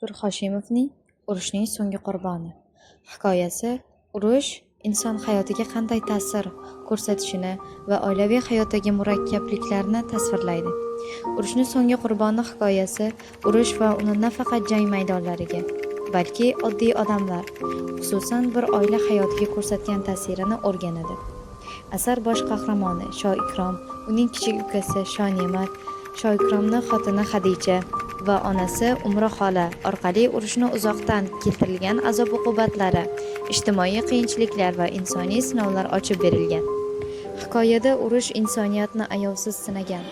Tur Hoshimovning urushning so'nggi qurboni hikoyasi urush inson hayotiga qanday ta'sir ko'rsatishini va oilaviy hayotdagi murakkabliklarni tasvirlaydi. Urushning so'nggi qurboni hikoyasi urush va uni nafaqat jang maydonlariga, balki oddiy odamlar, xususan bir oila hayotiga ko'rsatgan ta'sirini o'rganadi. Asar bosh qahramoni Shoikrom, uning kichik ukasi Shone'mat, Shoikromning xotini Xadija va onasi Umra xola orqali urushni uzoqdan keltirilgan azob-uqubatlari, ijtimoiy qiyinchiliklar va insoniy sinovlar ochib berilgan. Hikoyada urush insoniyatni ayovsiz sinagan,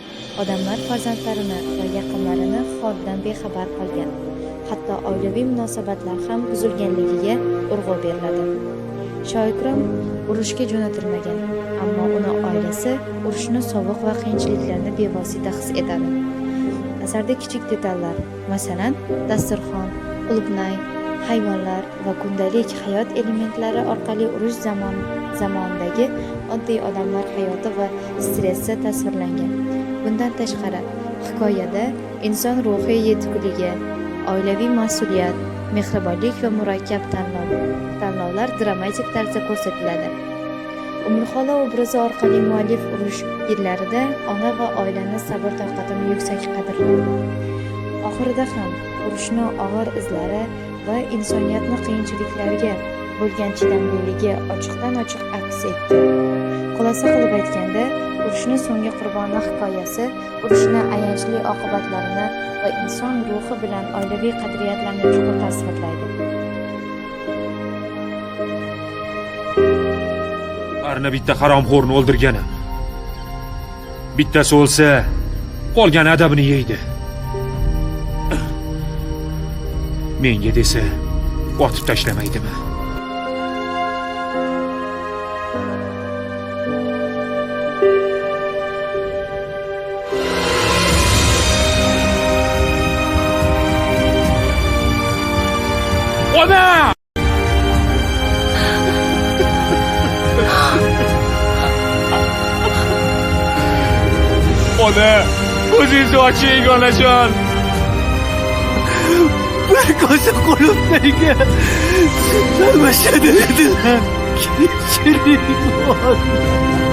odamlar farzandlarini va yaqinlarini holidan bexabar qolgan, hatto oilaviy munosabatlar ham buzilganligiga urg'u beriladi. Shoikrom urushga jo'natilmagan, ammo uni oilasi urushni sovuq va qiyinchiliklarni bevosita his etadi. Asarda kichik detallar, masalan, dasturxon, qulupnay, hayvonlar va kundalik hayot elementlari orqali urush zamonidagi oddiy odamlar hayoti va stressi tasvirlangan. Bundan tashqari, hikoyada inson ruhiy yetukligi, oilaviy mas'uliyat, mehribonlik va murakkab tanlovlar dramatik tarzda ko'rsatiladi. Umrxola obrazi orqali muallif urush yillarida ona va oilani sabr-toqatini yuksak qadrlaydi. Oxirida ham urushning og'ir izlari va insoniyatning qiyinchiliklarga bo'lgan chidamliligi ochiqdan-ochiq aks etgan. Xulosa qilib aytganda, urushning so'nggi qurboni hikoyasi urushning ayanchli oqibatlarini va inson ruhi bilan oilaviy qadriyatlarni chuqur tasvirlaydi. Arna bitta haromxo'rni o'ldirganim. Bittasi o'lsa, qolgan adabini yeydi. Menga desa, otib tashlamaydimi? Ona! Ona, ko'zingizni oching, onajon. Bir ko'zi qulupnayga sindirmashadi dedilar. Kechiring, ona.